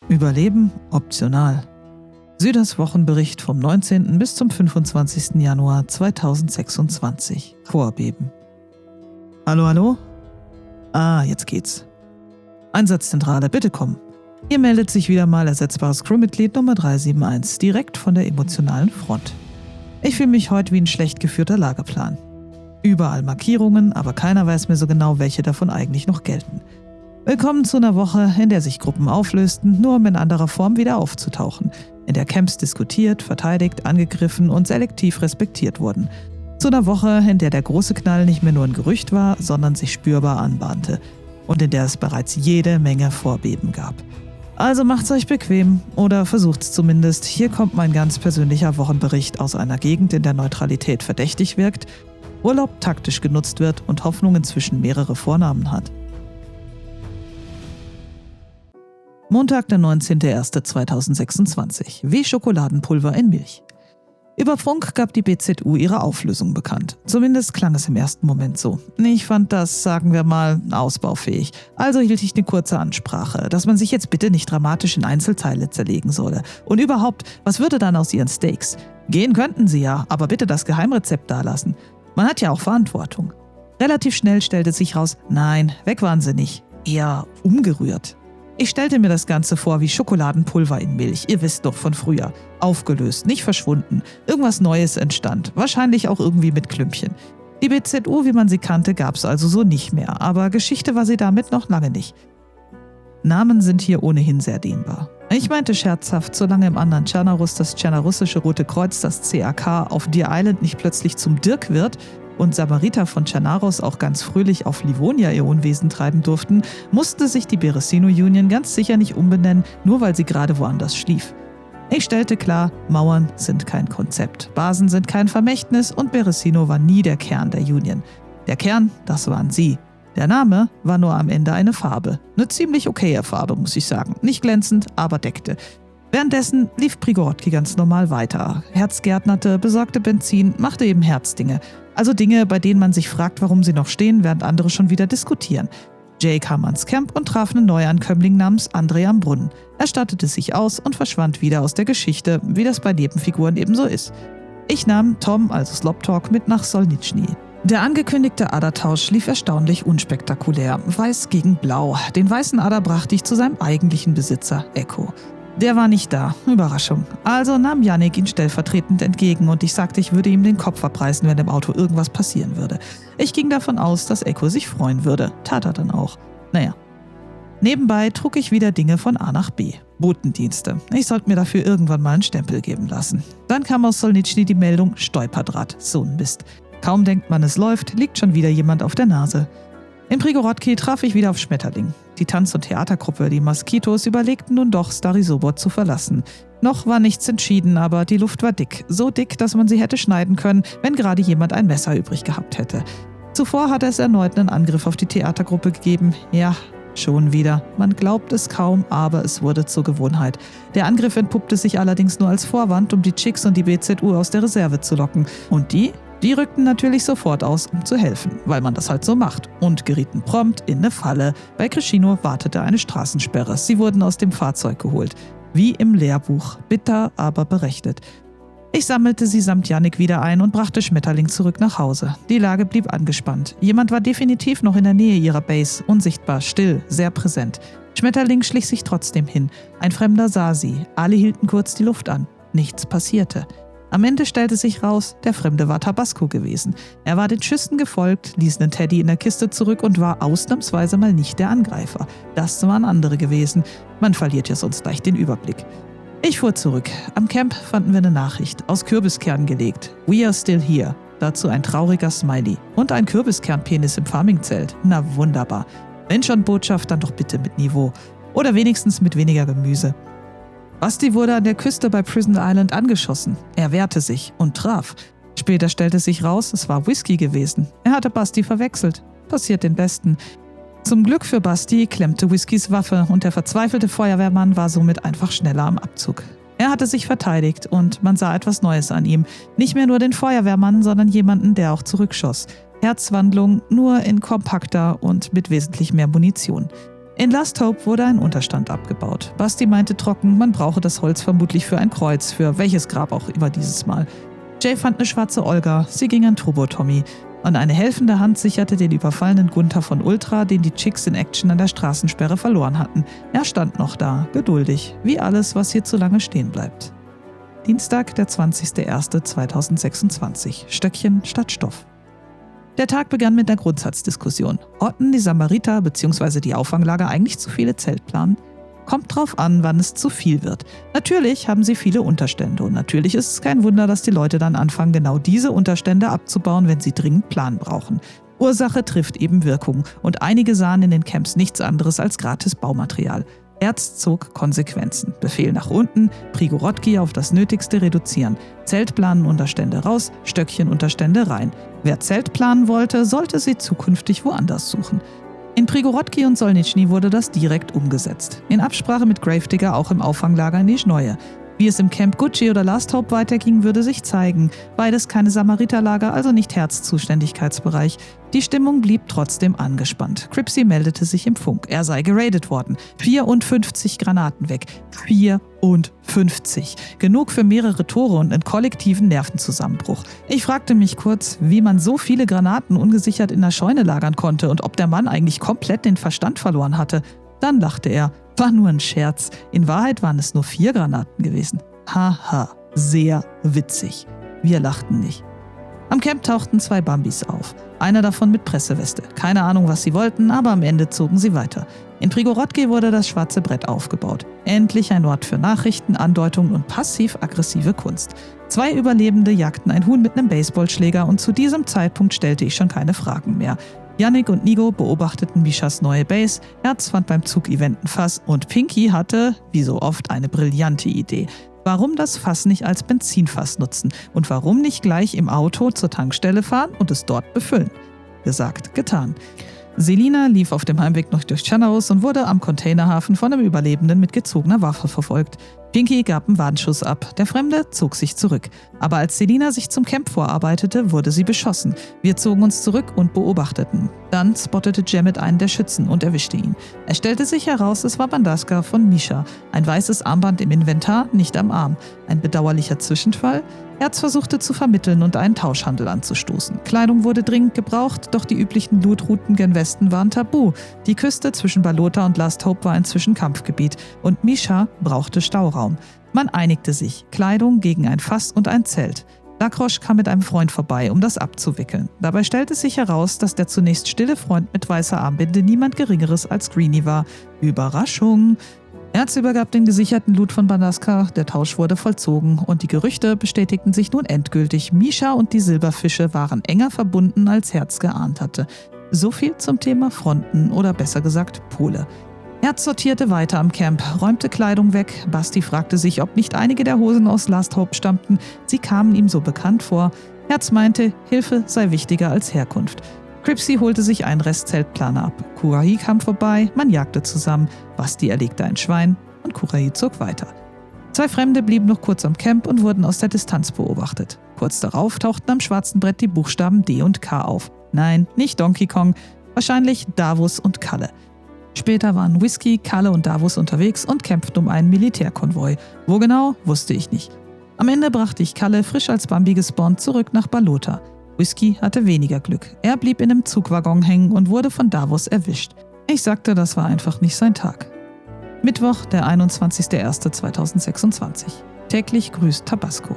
Überleben optional. Süders Wochenbericht vom 19. bis zum 25. Januar 2026. Vorbeben. Hallo, hallo? Ah, jetzt geht's. Einsatzzentrale, bitte kommen. Hier meldet sich wieder mal ersetzbares Crewmitglied Nummer 371, direkt von der emotionalen Front. Ich fühle mich heute wie ein schlecht geführter Lagerplan. Überall Markierungen, aber keiner weiß mehr so genau, welche davon eigentlich noch gelten. Willkommen zu einer Woche, in der sich Gruppen auflösten, nur um in anderer Form wieder aufzutauchen, in der Camps diskutiert, verteidigt, angegriffen und selektiv respektiert wurden. Zu einer Woche, in der der große Knall nicht mehr nur ein Gerücht war, sondern sich spürbar anbahnte und in der es bereits jede Menge Vorbeben gab. Also macht's euch bequem oder versucht's zumindest. Hier kommt mein ganz persönlicher Wochenbericht aus einer Gegend, in der Neutralität verdächtig wirkt, Urlaub taktisch genutzt wird und Hoffnung inzwischen mehrere Vornamen hat. Montag, der 19.01.2026. Wie Schokoladenpulver in Milch. Über Funk gab die BZU ihre Auflösung bekannt. Zumindest klang es im ersten Moment so. Ich fand das, sagen wir mal, ausbaufähig. Also hielt ich eine kurze Ansprache, dass man sich jetzt bitte nicht dramatisch in Einzelteile zerlegen solle. Und überhaupt, was würde dann aus ihren Steaks? Gehen könnten sie ja, aber bitte das Geheimrezept dalassen. Man hat ja auch Verantwortung. Relativ schnell stellte sich raus, nein, weg waren sie nicht. Eher umgerührt. Ich stellte mir das Ganze vor wie Schokoladenpulver in Milch, ihr wisst doch von früher. Aufgelöst, nicht verschwunden. Irgendwas Neues entstand, wahrscheinlich auch irgendwie mit Klümpchen. Die BZU, wie man sie kannte, gab es also so nicht mehr, aber Geschichte war sie damit noch lange nicht. Namen sind hier ohnehin sehr dehnbar. Ich meinte scherzhaft, solange im anderen Tschernarus das Tschernarusische Rote Kreuz, das CAK, auf Deer Island nicht plötzlich zum Dirk wird und Samariter von Tschernarus auch ganz fröhlich auf Livonia ihr Unwesen treiben durften, musste sich die Beresino Union ganz sicher nicht umbenennen, nur weil sie gerade woanders schlief. Ich stellte klar, Mauern sind kein Konzept, Basen sind kein Vermächtnis und Beresino war nie der Kern der Union. Der Kern, das waren sie. Der Name war nur am Ende eine Farbe. Eine ziemlich okaye Farbe, muss ich sagen. Nicht glänzend, aber deckte. Währenddessen lief Prigorotki ganz normal weiter. Herzgärtnerte, besorgte Benzin, machte eben Herzdinge. Also Dinge, bei denen man sich fragt, warum sie noch stehen, während andere schon wieder diskutieren. Jay kam ans Camp und traf einen Neuankömmling namens André am Brunnen. Er stattete sich aus und verschwand wieder aus der Geschichte, wie das bei Nebenfiguren eben so ist. Ich nahm Tom, also Sloptalk, mit nach Solnitschny. Der angekündigte Adertausch lief erstaunlich unspektakulär. Weiß gegen Blau. Den weißen Ader brachte ich zu seinem eigentlichen Besitzer, Echo. Der war nicht da. Überraschung. Also nahm Yannick ihn stellvertretend entgegen und ich sagte, ich würde ihm den Kopf abreißen, wenn im Auto irgendwas passieren würde. Ich ging davon aus, dass Echo sich freuen würde. Tat er dann auch. Naja. Nebenbei trug ich wieder Dinge von A nach B. Botendienste. Ich sollte mir dafür irgendwann mal einen Stempel geben lassen. Dann kam aus Solnitschny die Meldung Stolperdraht. So ein Mist. Kaum denkt man, es läuft, liegt schon wieder jemand auf der Nase. In Prigorotki traf ich wieder auf Schmetterling. Die Tanz- und Theatergruppe, die Moskitos, überlegten nun doch, Stary-Sobot zu verlassen. Noch war nichts entschieden, aber die Luft war dick. So dick, dass man sie hätte schneiden können, wenn gerade jemand ein Messer übrig gehabt hätte. Zuvor hatte es erneut einen Angriff auf die Theatergruppe gegeben. Ja, schon wieder. Man glaubt es kaum, aber es wurde zur Gewohnheit. Der Angriff entpuppte sich allerdings nur als Vorwand, um die Chicks und die BZU aus der Reserve zu locken. Und die rückten natürlich sofort aus, um zu helfen, weil man das halt so macht, und gerieten prompt in eine Falle. Bei Krishino wartete eine Straßensperre. Sie wurden aus dem Fahrzeug geholt. Wie im Lehrbuch. Bitter, aber berechnet. Ich sammelte sie samt Yannick wieder ein und brachte Schmetterling zurück nach Hause. Die Lage blieb angespannt. Jemand war definitiv noch in der Nähe ihrer Base, unsichtbar, still, sehr präsent. Schmetterling schlich sich trotzdem hin. Ein Fremder sah sie. Alle hielten kurz die Luft an. Nichts passierte. Am Ende stellte sich raus, der Fremde war Tabasco gewesen. Er war den Schüssen gefolgt, ließ einen Teddy in der Kiste zurück und war ausnahmsweise mal nicht der Angreifer. Das waren andere gewesen. Man verliert ja sonst leicht den Überblick. Ich fuhr zurück. Am Camp fanden wir eine Nachricht, aus Kürbiskernen gelegt. We are still here. Dazu ein trauriger Smiley. Und ein Kürbiskernpenis im Farmingzelt. Na wunderbar. Wenn schon Botschaft, dann doch bitte mit Niveau. Oder wenigstens mit weniger Gemüse. Basti wurde an der Küste bei Prison Island angeschossen. Er wehrte sich und traf. Später stellte sich raus, es war Whisky gewesen. Er hatte Basti verwechselt. Passiert den Besten. Zum Glück für Basti klemmte Whiskys Waffe und der verzweifelte Feuerwehrmann war somit einfach schneller am Abzug. Er hatte sich verteidigt und man sah etwas Neues an ihm. Nicht mehr nur den Feuerwehrmann, sondern jemanden, der auch zurückschoss. Herzwandlung, nur in kompakter und mit wesentlich mehr Munition. In Last Hope wurde ein Unterstand abgebaut. Basti meinte trocken, man brauche das Holz vermutlich für ein Kreuz, für welches Grab auch immer dieses Mal. Jay fand eine schwarze Olga, sie ging an Turbo Tommy. Und eine helfende Hand sicherte den überfallenen Gunther von Ultra, den die Chicks in Action an der Straßensperre verloren hatten. Er stand noch da, geduldig, wie alles, was hier zu lange stehen bleibt. Dienstag, der 20.01.2026. Stöckchen statt Stoff. Der Tag begann mit einer Grundsatzdiskussion. Orten die Samariter bzw. die Auffanglager eigentlich zu viele Zeltplanen? Kommt drauf an, wann es zu viel wird. Natürlich haben sie viele Unterstände und natürlich ist es kein Wunder, dass die Leute dann anfangen, genau diese Unterstände abzubauen, wenn sie dringend Plan brauchen. Ursache trifft eben Wirkung und einige sahen in den Camps nichts anderes als gratis Baumaterial. Erz zog Konsequenzen. Befehl nach unten, Prigorодki auf das Nötigste reduzieren. Zeltplanenunterstände raus, Stöckchenunterstände rein. Wer Zelt planen wollte, sollte sie zukünftig woanders suchen. In Prigorодki und Solnitschny wurde das direkt umgesetzt. In Absprache mit Gravedigger auch im Auffanglager in Nischneue. Wie es im Camp Gucci oder Last Hope weiterging, würde sich zeigen. Beides keine Samariterlager, also nicht Herz-Zuständigkeitsbereich. Die Stimmung blieb trotzdem angespannt. Cripsy meldete sich im Funk. Er sei geradet worden. 54 Granaten weg. 54. Genug für mehrere Tore und einen kollektiven Nervenzusammenbruch. Ich fragte mich kurz, wie man so viele Granaten ungesichert in der Scheune lagern konnte und ob der Mann eigentlich komplett den Verstand verloren hatte. Dann lachte er. War nur ein Scherz. In Wahrheit waren es nur 4 Granaten gewesen. Haha, sehr witzig. Wir lachten nicht. Am Camp tauchten 2 Bambis auf. Einer davon mit Presseweste. Keine Ahnung, was sie wollten, aber am Ende zogen sie weiter. In Prigorодki wurde das schwarze Brett aufgebaut. Endlich ein Ort für Nachrichten, Andeutungen und passiv-aggressive Kunst. 2 Überlebende jagten ein Huhn mit einem Baseballschläger und zu diesem Zeitpunkt stellte ich schon keine Fragen mehr. Yannick und Nigo beobachteten Mishas neue Base, Herz fand beim Zug-Event ein Fass und Pinky hatte, wie so oft, eine brillante Idee. Warum das Fass nicht als Benzinfass nutzen und warum nicht gleich im Auto zur Tankstelle fahren und es dort befüllen? Gesagt, getan. Selina lief auf dem Heimweg noch durch Chanaus und wurde am Containerhafen von einem Überlebenden mit gezogener Waffe verfolgt. Pinky gab einen Warnschuss ab, der Fremde zog sich zurück. Aber als Selina sich zum Camp vorarbeitete, wurde sie beschossen. Wir zogen uns zurück und beobachteten. Dann spottete Jamet einen der Schützen und erwischte ihn. Es stellte sich heraus, es war Bandaska von Misha. Ein weißes Armband im Inventar, nicht am Arm. Ein bedauerlicher Zwischenfall. Herz versuchte zu vermitteln und einen Tauschhandel anzustoßen. Kleidung wurde dringend gebraucht, doch die üblichen Lootrouten gen Westen waren tabu. Die Küste zwischen Balota und Last Hope war inzwischen Kampfgebiet und Misha brauchte Stauraum. Man einigte sich, Kleidung gegen ein Fass und ein Zelt. Lacroche kam mit einem Freund vorbei, um das abzuwickeln. Dabei stellte sich heraus, dass der zunächst stille Freund mit weißer Armbinde niemand Geringeres als Greenie war. Überraschung! Herz übergab den gesicherten Loot von Bandaska, der Tausch wurde vollzogen und die Gerüchte bestätigten sich nun endgültig. Misha und die Silberfische waren enger verbunden, als Herz geahnt hatte. So viel zum Thema Fronten oder besser gesagt Pole. Herz sortierte weiter am Camp, räumte Kleidung weg. Basti fragte sich, ob nicht einige der Hosen aus Last Hope stammten. Sie kamen ihm so bekannt vor. Herz meinte, Hilfe sei wichtiger als Herkunft. Cripsy holte sich einen Rest Zeltplaner ab. Kurahi kam vorbei, man jagte zusammen. Basti erlegte ein Schwein und Kurahi zog weiter. 2 Fremde blieben noch kurz am Camp und wurden aus der Distanz beobachtet. Kurz darauf tauchten am schwarzen Brett die Buchstaben D und K auf. Nein, nicht Donkey Kong, wahrscheinlich Davus und Kalle. Später waren Whisky, Kalle und Davus unterwegs und kämpften um einen Militärkonvoi. Wo genau, wusste ich nicht. Am Ende brachte ich Kalle, frisch als Bambi gespawnt, zurück nach Balota. Whisky hatte weniger Glück. Er blieb in einem Zugwaggon hängen und wurde von Davus erwischt. Ich sagte, das war einfach nicht sein Tag. Mittwoch, der 21.01.2026. Täglich grüßt Tabasco.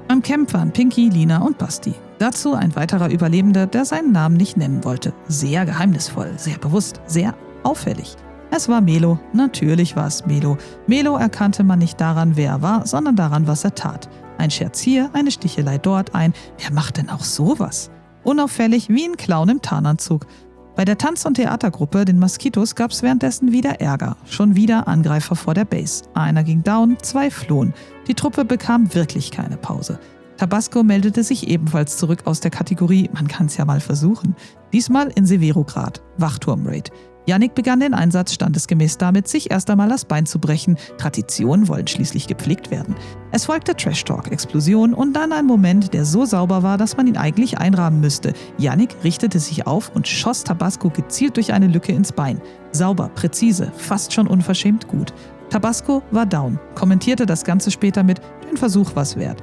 Am Camp waren Pinky, Lina und Basti. Dazu ein weiterer Überlebender, der seinen Namen nicht nennen wollte. Sehr geheimnisvoll, sehr bewusst, sehr auffällig. Es war Melo, natürlich war es Melo. Melo erkannte man nicht daran, wer er war, sondern daran, was er tat. Ein Scherz hier, eine Stichelei dort, wer macht denn auch sowas? Unauffällig wie ein Clown im Tarnanzug. Bei der Tanz- und Theatergruppe, den Moskitos, gab es währenddessen wieder Ärger. Schon wieder Angreifer vor der Base. Einer ging down, 2 flohen. Die Truppe bekam wirklich keine Pause. Tabasco meldete sich ebenfalls zurück aus der Kategorie, man kann's ja mal versuchen. Diesmal in Severograd, Wachturm-Raid. Yannick begann den Einsatz standesgemäß damit, sich erst einmal das Bein zu brechen. Traditionen wollen schließlich gepflegt werden. Es folgte Trash-Talk, Explosion und dann ein Moment, der so sauber war, dass man ihn eigentlich einrahmen müsste. Yannick richtete sich auf und schoss Tabasco gezielt durch eine Lücke ins Bein. Sauber, präzise, fast schon unverschämt gut. Tabasco war down, kommentierte das Ganze später mit: Den Versuch war's wert.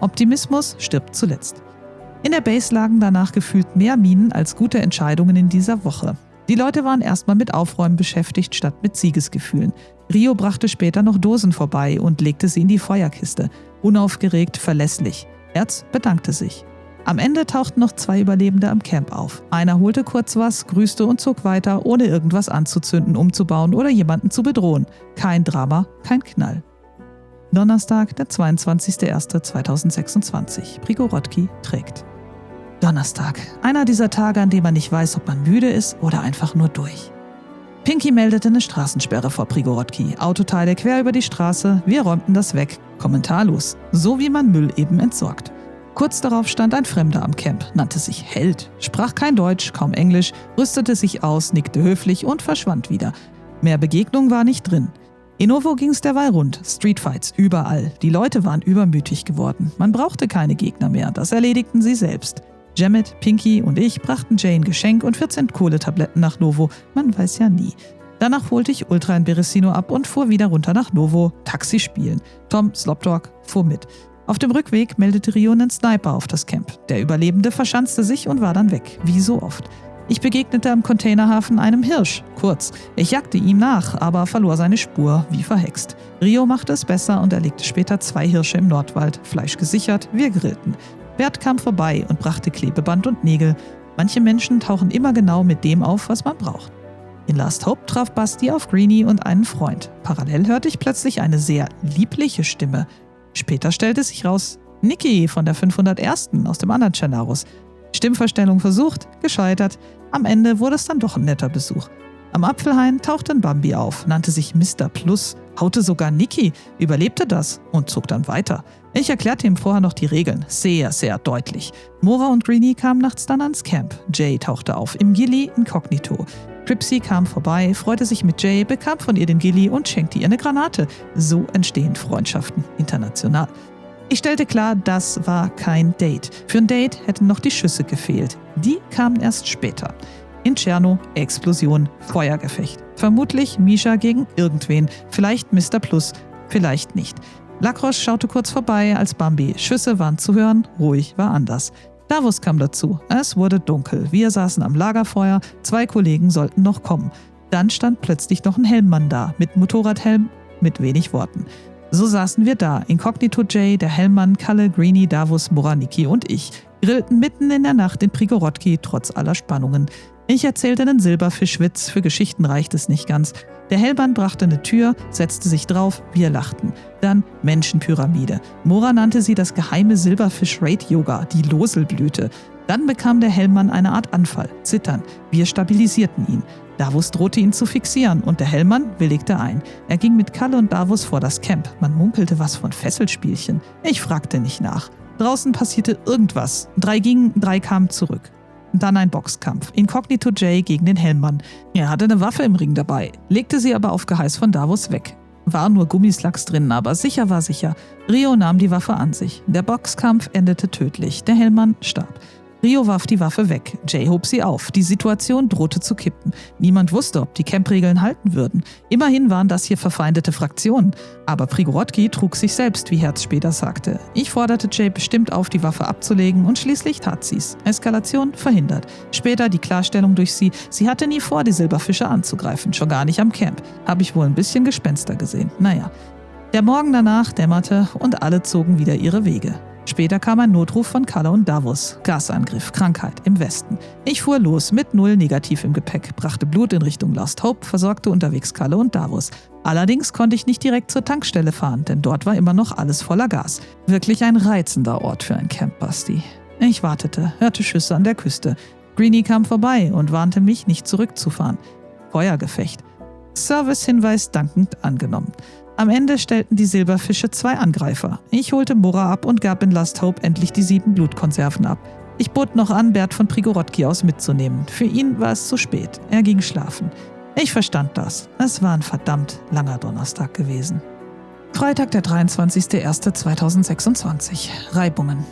Optimismus stirbt zuletzt. In der Base lagen danach gefühlt mehr Minen als gute Entscheidungen in dieser Woche. Die Leute waren erstmal mit Aufräumen beschäftigt, statt mit Siegesgefühlen. Rio brachte später noch Dosen vorbei und legte sie in die Feuerkiste. Unaufgeregt, verlässlich. Erz bedankte sich. Am Ende tauchten noch 2 Überlebende am Camp auf. Einer holte kurz was, grüßte und zog weiter, ohne irgendwas anzuzünden, umzubauen oder jemanden zu bedrohen. Kein Drama, kein Knall. Donnerstag, der 22.01.2026. Prigorодki trägt. Donnerstag. Einer dieser Tage, an dem man nicht weiß, ob man müde ist oder einfach nur durch. Pinky meldete eine Straßensperre vor Prigorодki. Autoteile quer über die Straße. Wir räumten das weg. Kommentarlos. So wie man Müll eben entsorgt. Kurz darauf stand ein Fremder am Camp, nannte sich Held, sprach kein Deutsch, kaum Englisch, rüstete sich aus, nickte höflich und verschwand wieder. Mehr Begegnung war nicht drin. In Novo ging's derweil rund. Streetfights überall. Die Leute waren übermütig geworden. Man brauchte keine Gegner mehr. Das erledigten sie selbst. Jamet, Pinky und ich brachten Jay ein Geschenk und 14 Kohletabletten nach Novo. Man weiß ja nie. Danach holte ich Ultra in Beresino ab und fuhr wieder runter nach Novo. Taxi spielen. Tom, Slopdog, fuhr mit. Auf dem Rückweg meldete Rio einen Sniper auf das Camp. Der Überlebende verschanzte sich und war dann weg. Wie so oft. Ich begegnete am Containerhafen einem Hirsch. Kurz. Ich jagte ihm nach, aber verlor seine Spur, wie verhext. Rio machte es besser und erlegte später 2 Hirsche im Nordwald. Fleisch gesichert, wir grillten. Bert kam vorbei und brachte Klebeband und Nägel. Manche Menschen tauchen immer genau mit dem auf, was man braucht. In Last Hope traf Basti auf Greenie und einen Freund. Parallel hörte ich plötzlich eine sehr liebliche Stimme. Später stellte sich raus, Niki von der 501. aus dem anderen Chanarus. Stimmverstellung versucht, gescheitert. Am Ende wurde es dann doch ein netter Besuch. Am Apfelhain tauchte ein Bambi auf, nannte sich Mr. Plus, haute sogar Niki, überlebte das und zog dann weiter. Ich erklärte ihm vorher noch die Regeln, sehr, sehr deutlich. Mora und Greenie kamen nachts dann ans Camp. Jay tauchte auf, im Gilly inkognito. Cripsy kam vorbei, freute sich mit Jay, bekam von ihr den Gilly und schenkte ihr eine Granate. So entstehen Freundschaften, international. Ich stellte klar, das war kein Date. Für ein Date hätten noch die Schüsse gefehlt. Die kamen erst später. In Tscherno, Explosion, Feuergefecht. Vermutlich Misha gegen irgendwen, vielleicht Mr. Plus, vielleicht nicht. Lacrosse schaute kurz vorbei als Bambi. Schüsse waren zu hören, ruhig war anders. Davos kam dazu. Es wurde dunkel. Wir saßen am Lagerfeuer. 2 Kollegen sollten noch kommen. Dann stand plötzlich noch ein Helmmann da, mit Motorradhelm, mit wenig Worten. So saßen wir da, Inkognito Jay, der Helmmann, Kalle, Greenie, Davos, Mora, Niki und ich. Grillten mitten in der Nacht in Prigorодki, trotz aller Spannungen. Ich erzählte einen Silberfischwitz, für Geschichten reicht es nicht ganz. Der Hellmann brachte eine Tür, setzte sich drauf, wir lachten. Dann Menschenpyramide. Mora nannte sie das geheime Silberfisch-Raid-Yoga, die Loselblüte. Dann bekam der Hellmann eine Art Anfall, Zittern. Wir stabilisierten ihn. Davos drohte ihn zu fixieren und der Hellmann willigte ein. Er ging mit Kalle und Davos vor das Camp. Man munkelte was von Fesselspielchen. Ich fragte nicht nach. Draußen passierte irgendwas. 3 gingen, 3 kamen zurück. Dann ein Boxkampf. Inkognito Jay gegen den Hellmann. Er hatte eine Waffe im Ring dabei, legte sie aber auf Geheiß von Davos weg. War nur Gummislacks drin, aber sicher war sicher. Rio nahm die Waffe an sich. Der Boxkampf endete tödlich. Der Hellmann starb. Rio warf die Waffe weg. Jay hob sie auf. Die Situation drohte zu kippen. Niemand wusste, ob die Campregeln halten würden. Immerhin waren das hier verfeindete Fraktionen. Aber Prigorодki trug sich selbst, wie Herz später sagte. Ich forderte Jay bestimmt auf, die Waffe abzulegen und schließlich tat sie's. Eskalation verhindert. Später die Klarstellung durch sie hatte nie vor, die Silberfische anzugreifen. Schon gar nicht am Camp. Habe ich wohl ein bisschen Gespenster gesehen. Naja. Der Morgen danach dämmerte und alle zogen wieder ihre Wege. Später kam ein Notruf von Kalle und Davos. Gasangriff, Krankheit im Westen. Ich fuhr los mit 0 negativ im Gepäck, brachte Blut in Richtung Last Hope, versorgte unterwegs Kalle und Davos. Allerdings konnte ich nicht direkt zur Tankstelle fahren, denn dort war immer noch alles voller Gas. Wirklich ein reizender Ort für ein Camp, Basti. Ich wartete, hörte Schüsse an der Küste. Greenie kam vorbei und warnte mich, nicht zurückzufahren. Feuergefecht. Servicehinweis dankend angenommen. Am Ende stellten die Silberfische 2 Angreifer. Ich holte Mora ab und gab in Last Hope endlich die 7 Blutkonserven ab. Ich bot noch an, Bert von Prigorодki aus mitzunehmen. Für ihn war es zu spät. Er ging schlafen. Ich verstand das. Es war ein verdammt langer Donnerstag gewesen. Freitag, der 23.01.2026. Reibungen.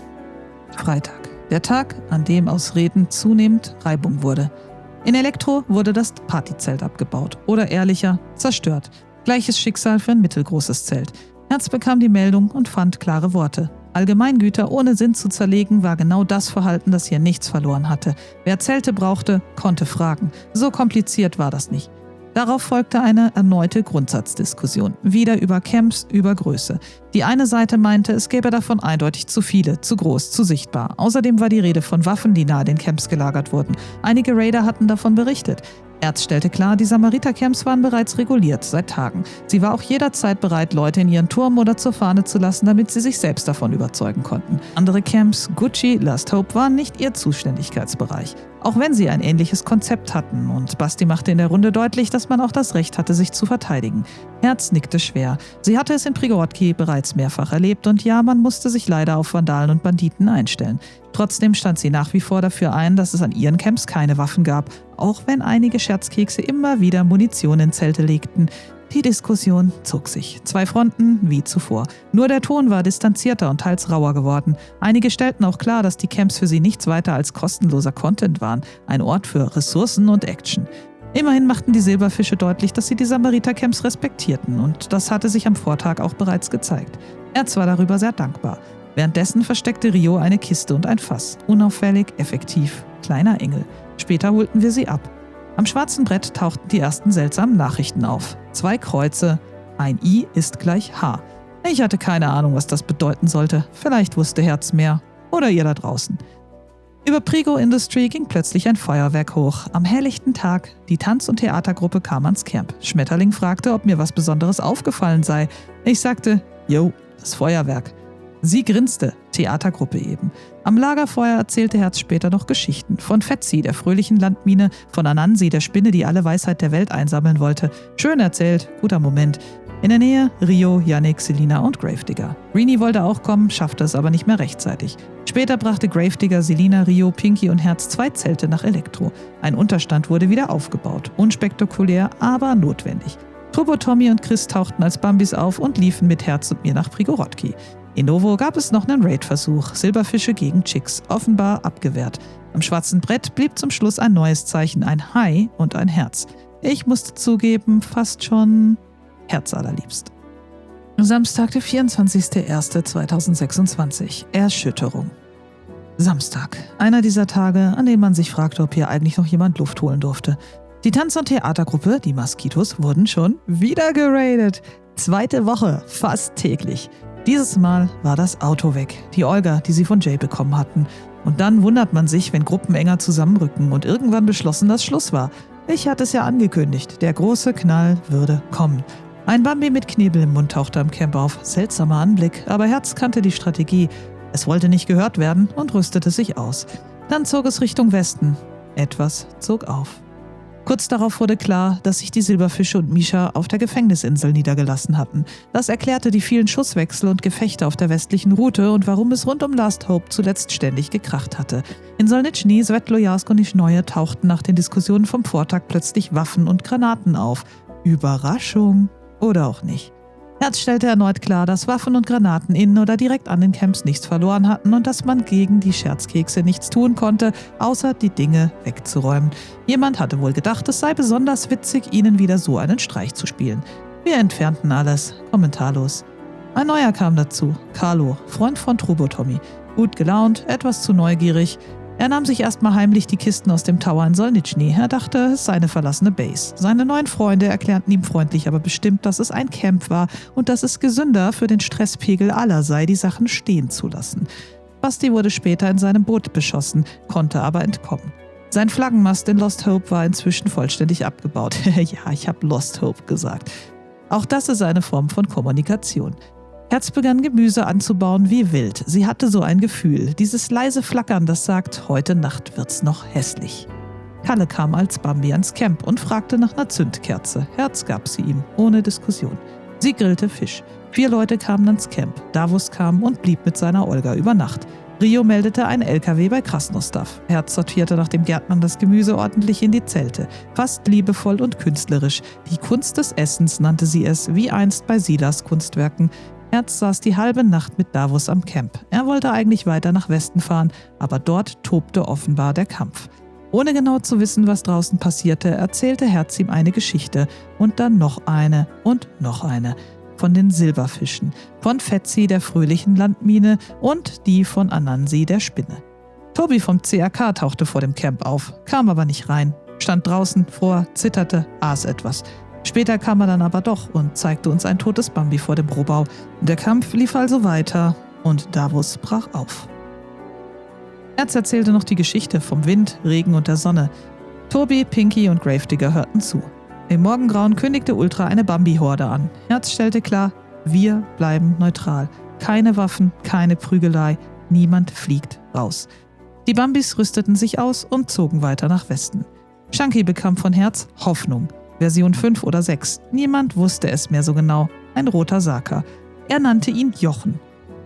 Freitag. Der Tag, an dem aus Reden zunehmend Reibung wurde. In Elektro wurde das Partyzelt abgebaut. Oder ehrlicher, zerstört. Gleiches Schicksal für ein mittelgroßes Zelt. Herz bekam die Meldung und fand klare Worte. Allgemeingüter ohne Sinn zu zerlegen, war genau das Verhalten, das hier nichts verloren hatte. Wer Zelte brauchte, konnte fragen. So kompliziert war das nicht. Darauf folgte eine erneute Grundsatzdiskussion. Wieder über Camps, über Größe. Die eine Seite meinte, es gäbe davon eindeutig zu viele, zu groß, zu sichtbar. Außerdem war die Rede von Waffen, die nahe den Camps gelagert wurden. Einige Raider hatten davon berichtet. Erz stellte klar, die Samariter-Camps waren bereits reguliert, seit Tagen. Sie war auch jederzeit bereit, Leute in ihren Turm oder zur Fahne zu lassen, damit sie sich selbst davon überzeugen konnten. Andere Camps, Gucci, Last Hope, waren nicht ihr Zuständigkeitsbereich. Auch wenn sie ein ähnliches Konzept hatten. Und Basti machte in der Runde deutlich, dass man auch das Recht hatte, sich zu verteidigen. Herz nickte schwer. Sie hatte es in Prigorod-Ki bereits mehrfach erlebt und ja, man musste sich leider auf Vandalen und Banditen einstellen. Trotzdem stand sie nach wie vor dafür ein, dass es an ihren Camps keine Waffen gab, auch wenn einige Scherzkekse immer wieder Munition in Zelte legten. Die Diskussion zog sich. Zwei Fronten wie zuvor. Nur der Ton war distanzierter und teils rauer geworden. Einige stellten auch klar, dass die Camps für sie nichts weiter als kostenloser Content waren. Ein Ort für Ressourcen und Action. Immerhin machten die Silberfische deutlich, dass sie die Samariter-Camps respektierten und das hatte sich am Vortag auch bereits gezeigt. Erz war darüber sehr dankbar. Währenddessen versteckte Rio eine Kiste und ein Fass. Unauffällig, effektiv, kleiner Engel. Später holten wir sie ab. Am schwarzen Brett tauchten die ersten seltsamen Nachrichten auf. 2 Kreuze, ein I ist gleich H. Ich hatte keine Ahnung, was das bedeuten sollte. Vielleicht wusste Herz mehr. Oder ihr da draußen. Über Prigo Industry ging plötzlich ein Feuerwerk hoch. Am helllichten Tag. Die Tanz- und Theatergruppe kam ans Camp. Schmetterling fragte, ob mir was Besonderes aufgefallen sei. Ich sagte, yo, das Feuerwerk. Sie grinste, Theatergruppe eben. Am Lagerfeuer erzählte Herz später noch Geschichten. Von Fetzi, der fröhlichen Landmine, von Anansi, der Spinne, die alle Weisheit der Welt einsammeln wollte. Schön erzählt, guter Moment. In der Nähe Rio, Yannick, Selina und Gravedigger. Rini wollte auch kommen, schaffte es aber nicht mehr rechtzeitig. Später brachte Gravedigger, Selina, Rio, Pinky und Herz 2 Zelte nach Elektro. Ein Unterstand wurde wieder aufgebaut. Unspektakulär, aber notwendig. Turbo, Tommy und Chris tauchten als Bambis auf und liefen mit Herz und mir nach Prigorod-Ki. In Novo gab es noch einen Raid-Versuch, Silberfische gegen Chicks, offenbar abgewehrt. Am schwarzen Brett blieb zum Schluss ein neues Zeichen, ein Hai und ein Herz. Ich musste zugeben, fast schon Herz allerliebst. Samstag, der 24.01.2026. Erschütterung. Samstag. Einer dieser Tage, an denen man sich fragte, ob hier eigentlich noch jemand Luft holen durfte. Die Tanz- und Theatergruppe, die Moskitos, wurden schon wieder geradet. 2. Woche, fast täglich. Dieses Mal war das Auto weg, die Olga, die sie von Jay bekommen hatten. Und dann wundert man sich, wenn Gruppen enger zusammenrücken und irgendwann beschlossen, dass Schluss war. Ich hatte es ja angekündigt, der große Knall würde kommen. Ein Bambi mit Knebel im Mund tauchte am Camp auf. Seltsamer Anblick, aber Herz kannte die Strategie. Es wollte nicht gehört werden und rüstete sich aus. Dann zog es Richtung Westen. Etwas zog auf. Kurz darauf wurde klar, dass sich die Silberfische und Misha auf der Gefängnisinsel niedergelassen hatten. Das erklärte die vielen Schusswechsel und Gefechte auf der westlichen Route und warum es rund um Last Hope zuletzt ständig gekracht hatte. In Solnitschny, Svetlojarsk und Nischneue tauchten nach den Diskussionen vom Vortag plötzlich Waffen und Granaten auf. Überraschung. Oder auch nicht. Herz stellte erneut klar, dass Waffen und Granaten in oder direkt an den Camps nichts verloren hatten und dass man gegen die Scherzkekse nichts tun konnte, außer die Dinge wegzuräumen. Jemand hatte wohl gedacht, es sei besonders witzig, ihnen wieder so einen Streich zu spielen. Wir entfernten alles, kommentarlos. Ein neuer kam dazu, Carlo, Freund von Turbo Tommy. Gut gelaunt, etwas zu neugierig. Er nahm sich erstmal heimlich die Kisten aus dem Tower in Solnitschny. Er dachte, es sei eine verlassene Base. Seine neuen Freunde erklärten ihm freundlich, aber bestimmt, dass es ein Camp war und dass es gesünder für den Stresspegel aller sei, die Sachen stehen zu lassen. Basti wurde später in seinem Boot beschossen, konnte aber entkommen. Sein Flaggenmast in Lost Hope war inzwischen vollständig abgebaut. Ja, ich habe Lost Hope gesagt. Auch das ist eine Form von Kommunikation. Herz begann Gemüse anzubauen wie wild. Sie hatte so ein Gefühl, dieses leise Flackern, das sagt, heute Nacht wird's noch hässlich. Kalle kam als Bambi ans Camp und fragte nach einer Zündkerze. Herz gab sie ihm, ohne Diskussion. Sie grillte Fisch. 4 Leute kamen ans Camp. Davos kam und blieb mit seiner Olga über Nacht. Rio meldete ein LKW bei Krasnostaw. Herz sortierte nach dem Gärtnern das Gemüse ordentlich in die Zelte. Fast liebevoll und künstlerisch. Die Kunst des Essens nannte sie es, wie einst bei Silas Kunstwerken. Herz saß die halbe Nacht mit Davos am Camp. Er wollte eigentlich weiter nach Westen fahren, aber dort tobte offenbar der Kampf. Ohne genau zu wissen, was draußen passierte, erzählte Herz ihm eine Geschichte und dann noch eine und noch eine. Von den Silberfischen, von Fetzi, der fröhlichen Landmine, und die von Anansi, der Spinne. Tobi vom CAK tauchte vor dem Camp auf, kam aber nicht rein, stand draußen, fror, zitterte, aß etwas. Später kam er dann aber doch und zeigte uns ein totes Bambi vor dem Rohbau. Der Kampf lief also weiter und Davos brach auf. Herz erzählte noch die Geschichte vom Wind, Regen und der Sonne. Tobi, Pinky und Gravedigger hörten zu. Im Morgengrauen kündigte Ultra eine Bambi-Horde an. Herz stellte klar, wir bleiben neutral. Keine Waffen, keine Prügelei, niemand fliegt raus. Die Bambis rüsteten sich aus und zogen weiter nach Westen. Chunky bekam von Herz Hoffnung. Version 5 oder 6. Niemand wusste es mehr so genau. Ein roter Saka. Er nannte ihn Jochen.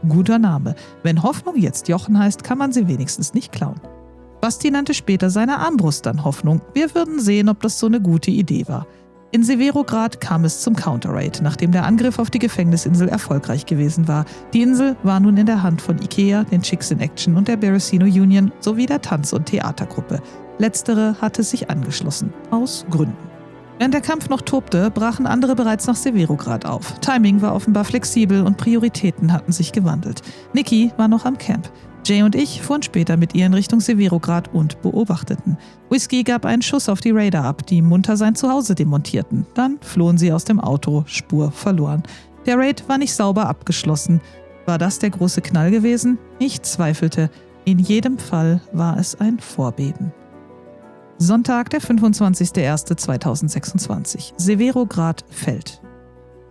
Guter Name. Wenn Hoffnung jetzt Jochen heißt, kann man sie wenigstens nicht klauen. Basti nannte später seine Armbrust dann Hoffnung. Wir würden sehen, ob das so eine gute Idee war. In Severograd kam es zum Counter-Raid, nachdem der Angriff auf die Gefängnisinsel erfolgreich gewesen war. Die Insel war nun in der Hand von Ikea, den Chicks in Action und der Beresino Union sowie der Tanz- und Theatergruppe. Letztere hatte sich angeschlossen. Aus Gründen. Während der Kampf noch tobte, brachen andere bereits nach Severograd auf. Timing war offenbar flexibel und Prioritäten hatten sich gewandelt. Nikki war noch am Camp. Jay und ich fuhren später mit ihr in Richtung Severograd und beobachteten. Whisky gab einen Schuss auf die Raider ab, die munter sein Zuhause demontierten. Dann flohen sie aus dem Auto, Spur verloren. Der Raid war nicht sauber abgeschlossen. War das der große Knall gewesen? Ich zweifelte. In jedem Fall war es ein Vorbeben. Sonntag, der 25.01.2026. Severograd fällt.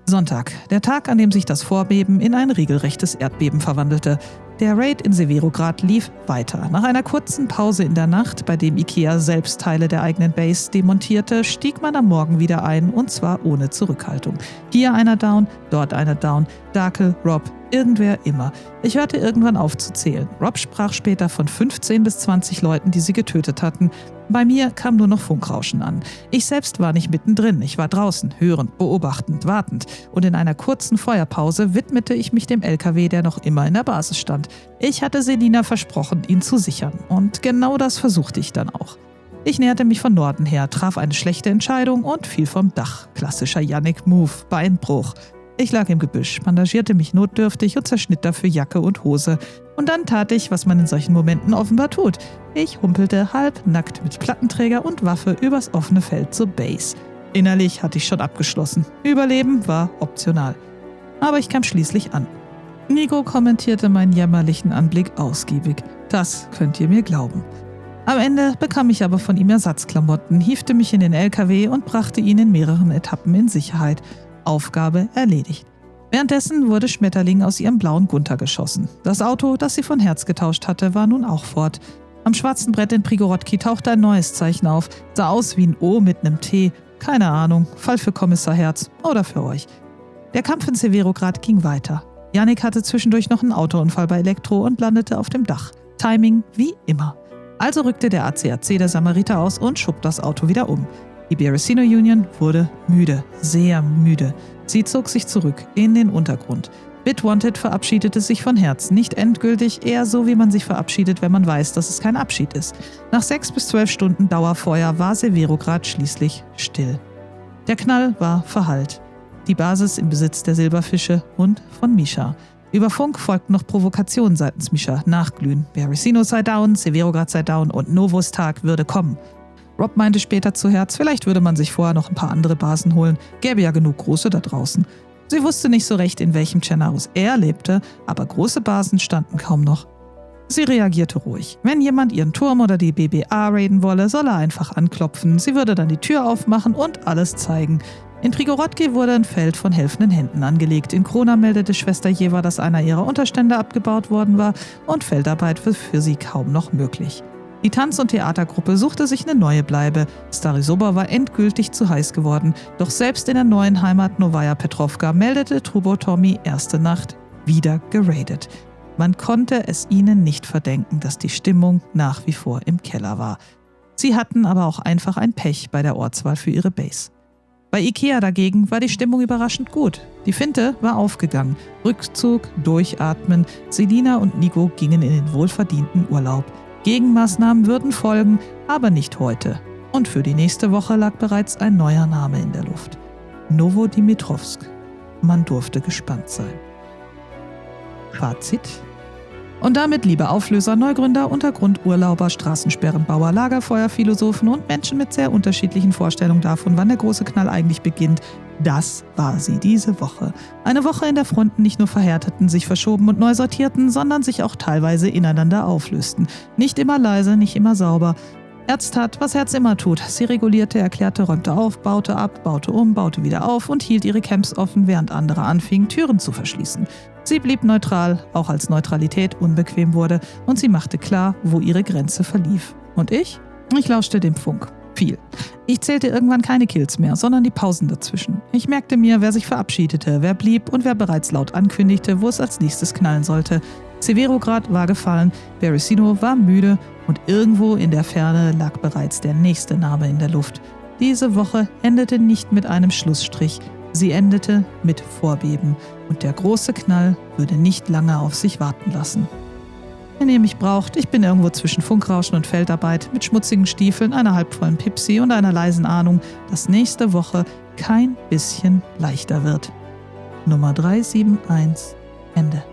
Sonntag, der Tag, an dem sich das Vorbeben in ein regelrechtes Erdbeben verwandelte. Der Raid in Severograd lief weiter. Nach einer kurzen Pause in der Nacht, bei dem Ikea selbst Teile der eigenen Base demontierte, stieg man am Morgen wieder ein, und zwar ohne Zurückhaltung. Hier einer down, dort einer down, Darkel, Rob, irgendwer immer. Ich hörte irgendwann auf zu zählen. Rob sprach später von 15 bis 20 Leuten, die sie getötet hatten. Bei mir kam nur noch Funkrauschen an. Ich selbst war nicht mittendrin, ich war draußen, hörend, beobachtend, wartend. Und in einer kurzen Feuerpause widmete ich mich dem LKW, der noch immer in der Basis stand. Ich hatte Selina versprochen, ihn zu sichern. Und genau das versuchte ich dann auch. Ich näherte mich von Norden her, traf eine schlechte Entscheidung und fiel vom Dach. Klassischer Yannick-Move, Beinbruch. Ich lag im Gebüsch, bandagierte mich notdürftig und zerschnitt dafür Jacke und Hose. Und dann tat ich, was man in solchen Momenten offenbar tut. Ich humpelte halbnackt mit Plattenträger und Waffe übers offene Feld zur Base. Innerlich hatte ich schon abgeschlossen. Überleben war optional. Aber ich kam schließlich an. Nico kommentierte meinen jämmerlichen Anblick ausgiebig. Das könnt ihr mir glauben. Am Ende bekam ich aber von ihm Ersatzklamotten, hiefte mich in den LKW und brachte ihn in mehreren Etappen in Sicherheit. Aufgabe erledigt. Währenddessen wurde Schmetterling aus ihrem blauen Gunther geschossen. Das Auto, das sie von Herz getauscht hatte, war nun auch fort. Am schwarzen Brett in Prigorodki tauchte ein neues Zeichen auf, sah aus wie ein O mit einem T. Keine Ahnung, Fall für Kommissar Herz oder für euch. Der Kampf in Severograd ging weiter. Yannick hatte zwischendurch noch einen Autounfall bei Elektro und landete auf dem Dach. Timing wie immer. Also rückte der ACAC der Samariter aus und schob das Auto wieder um. Die Beresino Union wurde müde, sehr müde. Sie zog sich zurück in den Untergrund. Bitwanted verabschiedete sich von Herz, nicht endgültig, eher so, wie man sich verabschiedet, wenn man weiß, dass es kein Abschied ist. Nach 6 bis 12 Stunden Dauerfeuer war Severograd schließlich still. Der Knall war verhallt. Die Basis im Besitz der Silberfische und von Misha. Über Funk folgten noch Provokationen seitens Misha, Nachglühen. Beresino sei down, Severograd sei down und Novos Tag würde kommen. Rob meinte später zu Herz, vielleicht würde man sich vorher noch ein paar andere Basen holen, gäbe ja genug große da draußen. Sie wusste nicht so recht, in welchem Chernarus er lebte, aber große Basen standen kaum noch. Sie reagierte ruhig. Wenn jemand ihren Turm oder die BBA raiden wolle, soll er einfach anklopfen. Sie würde dann die Tür aufmachen und alles zeigen. In Prigorodki wurde ein Feld von helfenden Händen angelegt. In Krona meldete Schwester Jeva, dass einer ihrer Unterstände abgebaut worden war und Feldarbeit war für sie kaum noch möglich. Die Tanz- und Theatergruppe suchte sich eine neue Bleibe. Starisoba war endgültig zu heiß geworden. Doch selbst in der neuen Heimat Novaya Petrovka meldete Trubo Tommy erste Nacht wieder geradet. Man konnte es ihnen nicht verdenken, dass die Stimmung nach wie vor im Keller war. Sie hatten aber auch einfach ein Pech bei der Ortswahl für ihre Base. Bei Ikea dagegen war die Stimmung überraschend gut. Die Finte war aufgegangen. Rückzug, Durchatmen. Selina und Nico gingen in den wohlverdienten Urlaub. Gegenmaßnahmen würden folgen, aber nicht heute. Und für die nächste Woche lag bereits ein neuer Name in der Luft. Nowodimitrovsk. Man durfte gespannt sein. Fazit. Und damit, liebe Auflöser, Neugründer, Untergrundurlauber, Straßensperrenbauer, Lagerfeuerphilosophen und Menschen mit sehr unterschiedlichen Vorstellungen davon, wann der große Knall eigentlich beginnt, das war sie diese Woche. Eine Woche, in der Fronten nicht nur verhärteten, sich verschoben und neu sortierten, sondern sich auch teilweise ineinander auflösten. Nicht immer leise, nicht immer sauber. Herz tat, was Herz immer tut. Sie regulierte, erklärte, räumte auf, baute ab, baute um, baute wieder auf und hielt ihre Camps offen, während andere anfingen, Türen zu verschließen. Sie blieb neutral, auch als Neutralität unbequem wurde, und sie machte klar, wo ihre Grenze verlief. Und ich? Ich lauschte dem Funk. Viel. Ich zählte irgendwann keine Kills mehr, sondern die Pausen dazwischen. Ich merkte mir, wer sich verabschiedete, wer blieb und wer bereits laut ankündigte, wo es als nächstes knallen sollte. Severograd war gefallen, Berezino war müde und irgendwo in der Ferne lag bereits der nächste Name in der Luft. Diese Woche endete nicht mit einem Schlussstrich, sie endete mit Vorbeben und der große Knall würde nicht lange auf sich warten lassen. Wenn ihr mich braucht, ich bin irgendwo zwischen Funkrauschen und Feldarbeit mit schmutzigen Stiefeln, einer halbvollen Pipsi und einer leisen Ahnung, dass nächste Woche kein bisschen leichter wird. Nummer 371, Ende.